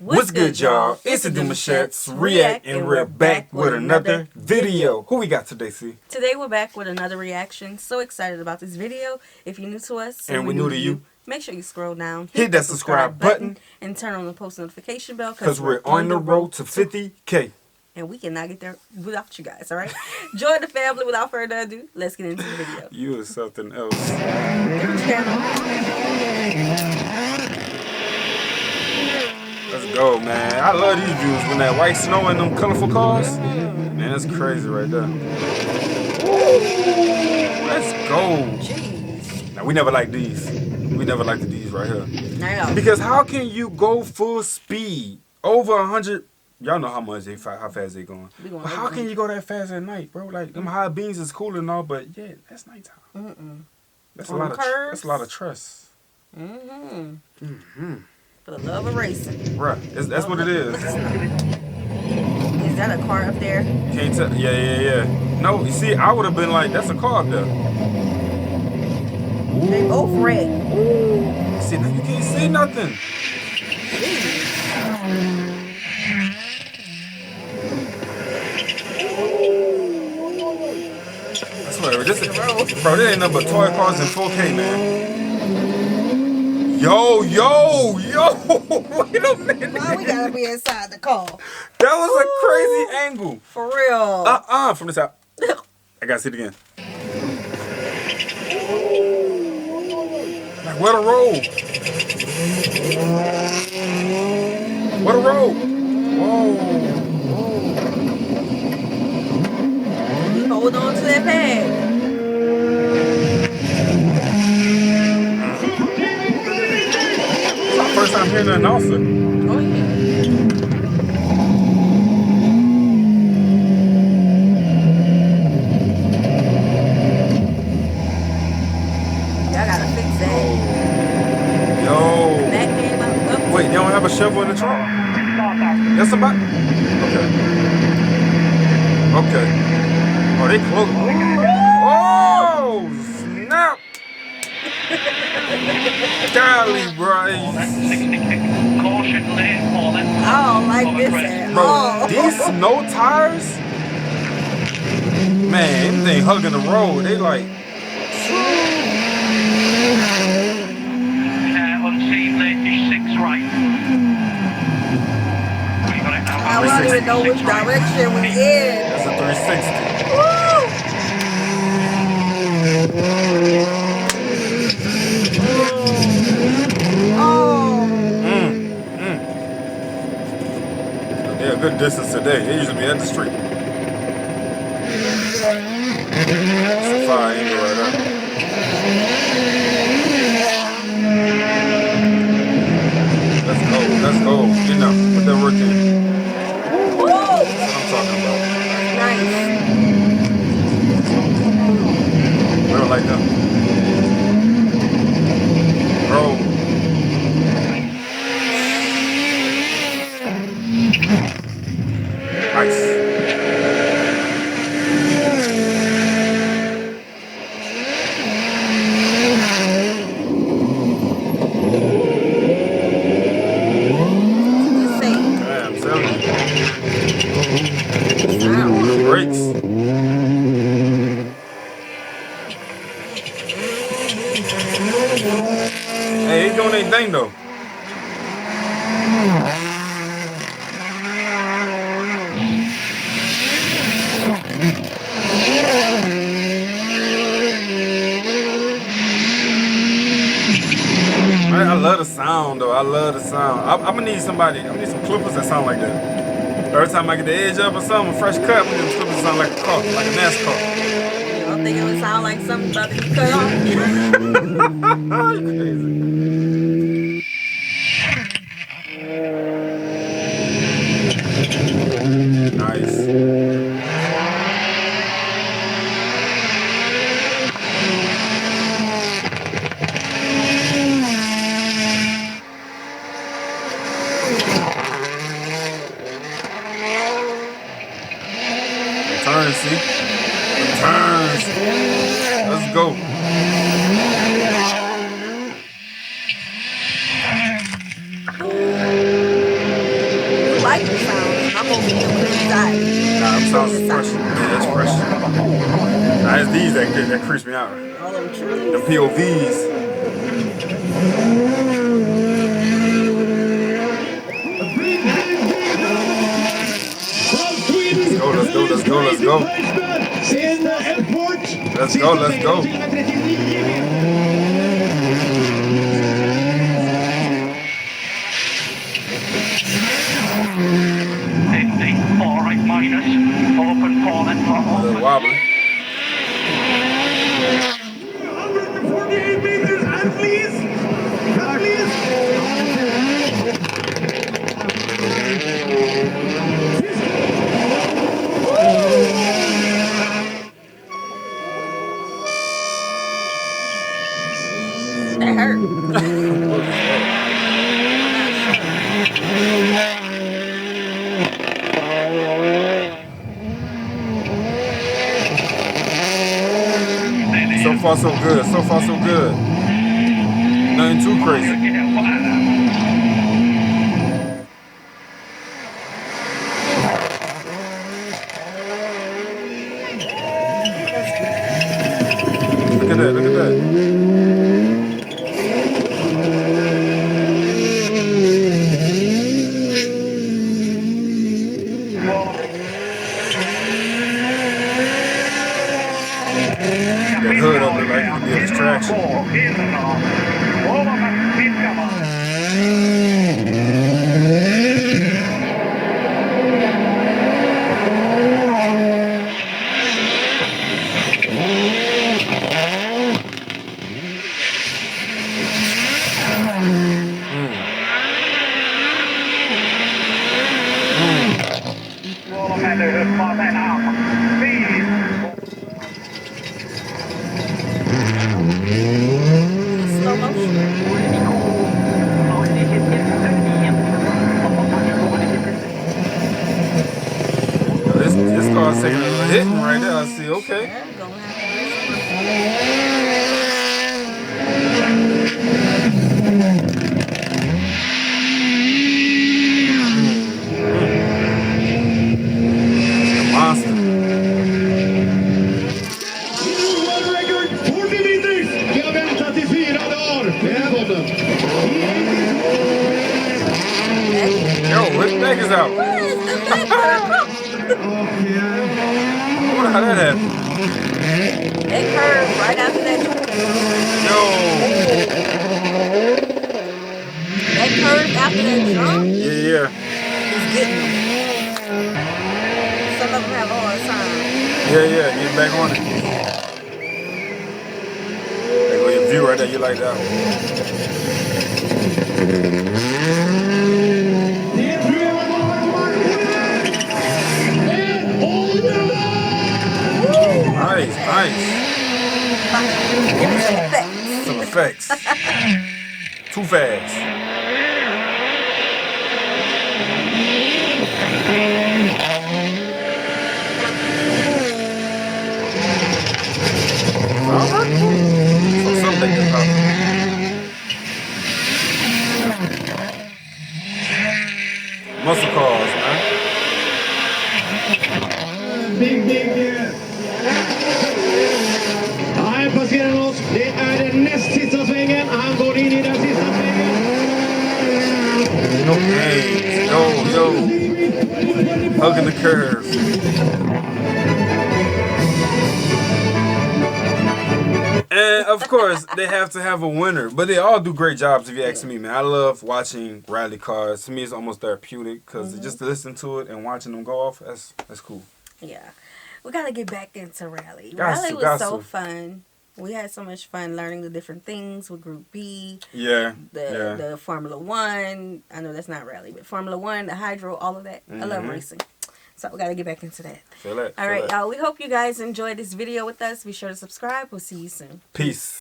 What's good, y'all? It's the Demouchets React, and we're back with another video. Who we got today, C? Today we're back with another reaction. So excited about this video. If you're new to us and we're new to you, make sure you scroll down, hit that subscribe button, and turn on the post notification bell because we're on the road to 50K. And we cannot get there without you guys, all right? Join the family. Without further ado, let's get into the video. You is something else. Let's go, man. I love these views when that white snow and them colorful cars. Man, that's crazy right there. Let's go. Jeez. Now, we never like these. We never liked these right here. I know. Because how can you go full speed over 100? Y'all know how fast they going. But how can you go that fast at night, bro? Like, them high beams is cool and all, but yeah, that's nighttime. That's a lot of trust. For the love of racing. Right. That's what it is. Is that a car up there? Can't tell. Yeah. No, you see, I would have been like, that's a car up there. Ooh. They both red. Ooh. See, now you can't see nothing. I swear, bro, this ain't nothing but toy cars in 4K, man. Yo! Wait a minute. Why we gotta be inside the car? That was a crazy angle. For real. From the top. I gotta see it again. Like, what a roll. What a roll. Whoa. Hold on to that pad. First time hearing the announcer. Oh, yeah. Y'all gotta fix that. Yo. That came up. Wait, y'all don't have a shovel in the trunk? Yes, somebody? Okay. Oh, they close. Oh, snap. Golly, bro. I don't like this at all. These snow tires, man, they hugging the road. They like. I don't even know which direction we in. That's a 360. Woo! They're a good distance today. They usually be at the street. That's a fire angle right there. Let's go. You know, put that work in. Woo! That's what I'm talking about. Nice. We don't like them. Bro. Nice. Brakes. Hey, they doing their thing though. I love the sound though. I love the sound. I'm gonna need somebody. I'm gonna need some clippers that sound like that. Every time I get the edge up or something, a fresh cut, we get some clippers that sound like a car, like a NASCAR. You don't think it would sound like something about to be cut off? You crazy. Nice. Turns, see? Turns. Let's go. like the sound. I'm over here with anxiety. Nah, them sounds is fresh. Yeah, that's fresh. Nah, it's these that creeps me out. All them trees. The POVs. Let's go. Let's go. Let's go. Let's go. All right, minus. Open for and A little wobbly. 148 meters, and please. That hurt. So far, so good. So far, so good. Nothing too crazy. Look at that. Look at that. That hood up there like it could be a distraction. Slow motion. This car's taking a little hitting right there. I see. Okay. Yeah, gonna have Monster. World record 40 meters. Vi har väntat i 4 dagar. Välkommen. Yo, his neck is out. I wonder how that happened. That curve right after that jump. Yo. That curve after that jump Yeah. is getting them. Some of them have a hard time. Yeah. Get back on it. There go your view right there. You like that one. Nice. Give me some effects. Some effects. Too fast. Something like that. Muscle cars, man. Big. Han passerar oss. Det är den näst sista svängen. Han går in i den sista svängen. Hey, yo. Hugging the curve. And of course, they have to have a winner. But they all do great jobs if you ask me, man. I love watching rally cars. To me, it's almost therapeutic because just to listen to it and watching them go off, that's cool. Yeah. We got to get back into rally. Got Rally to, was got so to. fun. We had so much fun learning the different things with Group B, Yeah. the Formula One. I know that's not rally, but Formula One, the hydro, all of that. I love racing. So we got to get back into that. Feel that. All right, y'all. We hope you guys enjoyed this video with us. Be sure to subscribe. We'll see you soon. Peace.